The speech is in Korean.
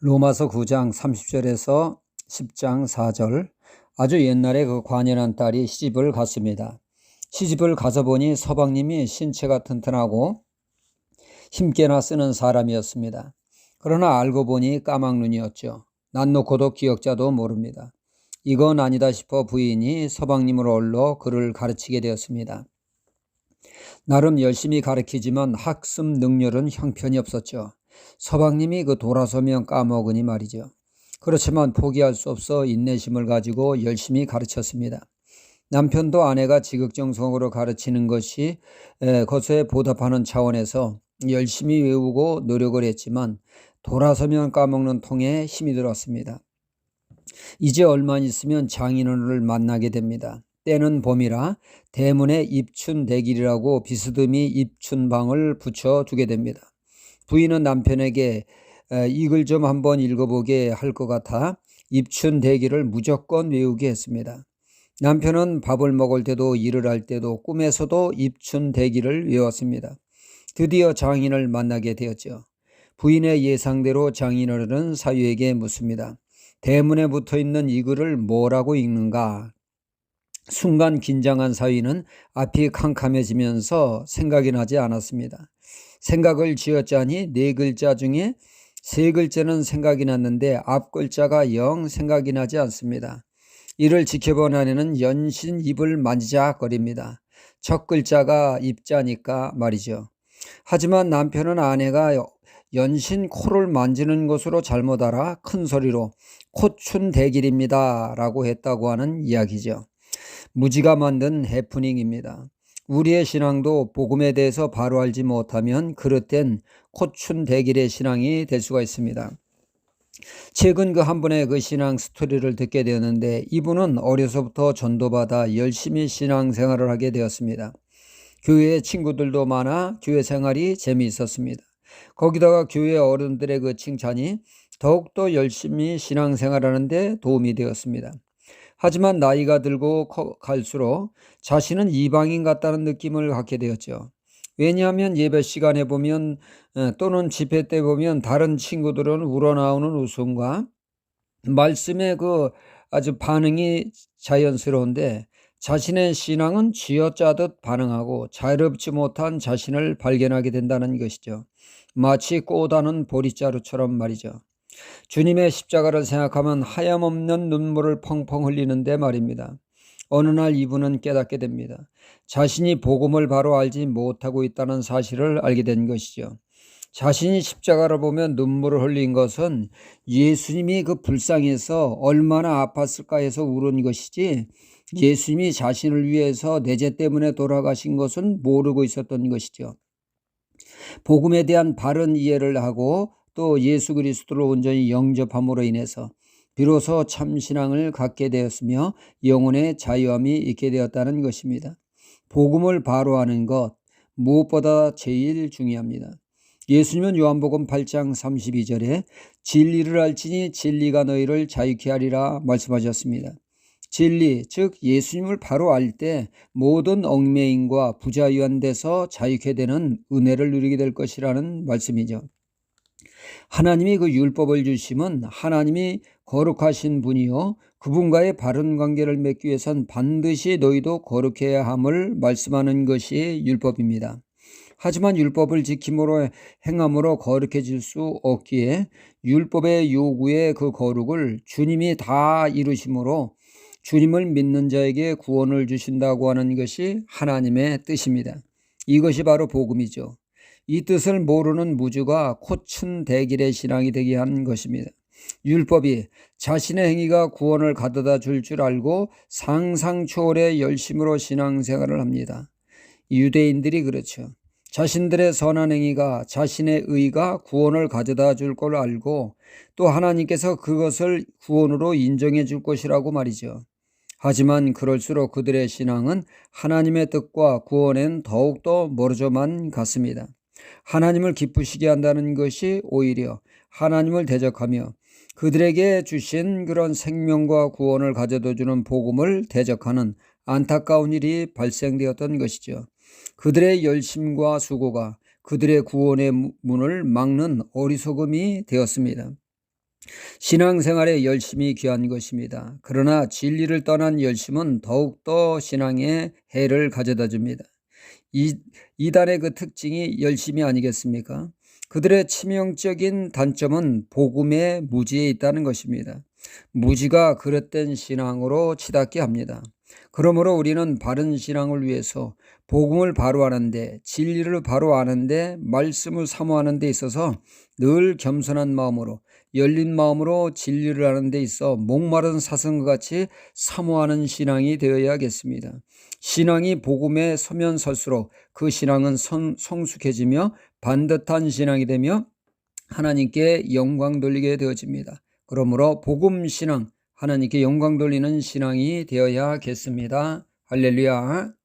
로마서 9장 30절에서 10장 4절. 아주 옛날에 그 관연한 딸이 시집을 갔습니다. 시집을 가서 보니 서방님이 신체가 튼튼하고 힘께나 쓰는 사람이었습니다. 그러나 알고 보니 까막눈이었죠. 난 놓고도 기억자도 모릅니다. 이건 아니다 싶어 부인이 서방님을 올러 그를 가르치게 되었습니다. 나름 열심히 가르치지만 학습 능률은 형편이 없었죠. 서방님이 돌아서면 까먹으니 말이죠. 그렇지만 포기할 수 없어 인내심을 가지고 열심히 가르쳤습니다. 남편도 아내가 지극정성으로 가르치는 것이 것에 보답하는 차원에서 열심히 외우고 노력을 했지만 돌아서면 까먹는 통에 힘이 들었습니다. 이제 얼마 있으면 장인어른을 만나게 됩니다. 때는 봄이라 대문에 입춘대길이라고 비스듬히 입춘방을 붙여주게 됩니다. 부인은 남편에게 이 글 좀 한번 읽어보게 할 것 같아 입춘대길을 무조건 외우게 했습니다. 남편은 밥을 먹을 때도 일을 할 때도 꿈에서도 입춘대길을 외웠습니다. 드디어 장인을 만나게 되었죠. 부인의 예상대로 장인어른은 사위에게 묻습니다. 대문에 붙어있는 이 글을 뭐라고 읽는가? 순간 긴장한 사위는 앞이 캄캄해지면서 생각이 나지 않았습니다. 생각을 쥐어짜니 4글자 중에 3글자는 생각이 났는데 앞 글자가 영 생각이 나지 않습니다. 이를 지켜본 아내는 연신 입을 만지작거립니다. 첫 글자가 입자니까 말이죠. 하지만 남편은 아내가 연신 코를 만지는 것으로 잘못 알아 큰 소리로 코춘대길입니다 라고 했다고 하는 이야기죠. 무지가 만든 해프닝입니다. 우리의 신앙도 복음에 대해서 바로 알지 못하면 그릇된 코춘대길의 신앙이 될 수가 있습니다. 최근 한 분의 신앙 스토리를 듣게 되었는데 이분은 어려서부터 전도받아 열심히 신앙생활을 하게 되었습니다. 교회에 친구들도 많아 교회 생활이 재미있었습니다. 거기다가 교회 어른들의 칭찬이 더욱더 열심히 신앙생활하는 데 도움이 되었습니다. 하지만 나이가 들고 갈수록 자신은 이방인 같다는 느낌을 갖게 되었죠. 왜냐하면 예배 시간에 보면 또는 집회 때 보면 다른 친구들은 우러나오는 웃음과 말씀에 아주 반응이 자연스러운데 자신의 신앙은 쥐어짜듯 반응하고 자유롭지 못한 자신을 발견하게 된다는 것이죠. 마치 꽃다는 보리자루처럼 말이죠. 주님의 십자가를 생각하면 하염없는 눈물을 펑펑 흘리는데 말입니다. 어느 날 이분은 깨닫게 됩니다. 자신이 복음을 바로 알지 못하고 있다는 사실을 알게 된 것이죠. 자신이 십자가를 보며 눈물을 흘린 것은 예수님이 불상에서 얼마나 아팠을까 해서 울은 것이지 예수님이 자신을 위해서 내 죄 때문에 돌아가신 것은 모르고 있었던 것이죠. 복음에 대한 바른 이해를 하고 또 예수 그리스도를 온전히 영접함으로 인해서 비로소 참신앙을 갖게 되었으며 영혼의 자유함이 있게 되었다는 것입니다. 복음을 바로 아는 것 무엇보다 제일 중요합니다. 예수님은 요한복음 8장 32절에 진리를 알지니 진리가 너희를 자유케 하리라 말씀하셨습니다. 진리, 즉 예수님을 바로 알 때 모든 얽매임과 부자유한 데서 자유케 되는 은혜를 누리게 될 것이라는 말씀이죠. 하나님이 율법을 주심은 하나님이 거룩하신 분이요 그분과의 바른 관계를 맺기 위해선 반드시 너희도 거룩해야 함을 말씀하는 것이 율법입니다. 하지만 율법을 지킴으로 행함으로 거룩해질 수 없기에 율법의 요구의 거룩을 주님이 다 이루심으로 주님을 믿는 자에게 구원을 주신다고 하는 것이 하나님의 뜻입니다. 이것이 바로 복음이죠. 이 뜻을 모르는 무주가 코춘대길의 신앙이 되게 한 것입니다. 율법이 자신의 행위가 구원을 가져다 줄 알고 상상 초월의 열심으로 신앙생활을 합니다. 유대인들이 그렇죠. 자신들의 선한 행위가 자신의 의가 구원을 가져다 줄 걸 알고 또 하나님께서 그것을 구원으로 인정해 줄 것이라고 말이죠. 하지만 그럴수록 그들의 신앙은 하나님의 뜻과 구원엔 더욱더 멀어져만 갔습니다. 하나님을 기쁘시게 한다는 것이 오히려 하나님을 대적하며 그들에게 주신 그런 생명과 구원을 가져다 주는 복음을 대적하는 안타까운 일이 발생되었던 것이죠. 그들의 열심과 수고가 그들의 구원의 문을 막는 어리석음이 되었습니다. 신앙생활에 열심이 귀한 것입니다. 그러나 진리를 떠난 열심은 더욱더 신앙에 해를 가져다 줍니다. 이단의 그 특징이 열심이 아니겠습니까? 그들의 치명적인 단점은 복음의 무지에 있다는 것입니다. 무지가 그릇된 신앙으로 치닫게 합니다. 그러므로 우리는 바른 신앙을 위해서 복음을 바로 아는데, 진리를 바로 아는데, 말씀을 사모하는 데 있어서 늘 겸손한 마음으로, 열린 마음으로 진리를 아는 데 있어 목마른 사슴과 같이 사모하는 신앙이 되어야겠습니다. 신앙이 복음에 서면 설수록 그 신앙은 성숙해지며 반듯한 신앙이 되며 하나님께 영광 돌리게 되어집니다. 그러므로 복음 신앙, 하나님께 영광 돌리는 신앙이 되어야겠습니다. 할렐루야.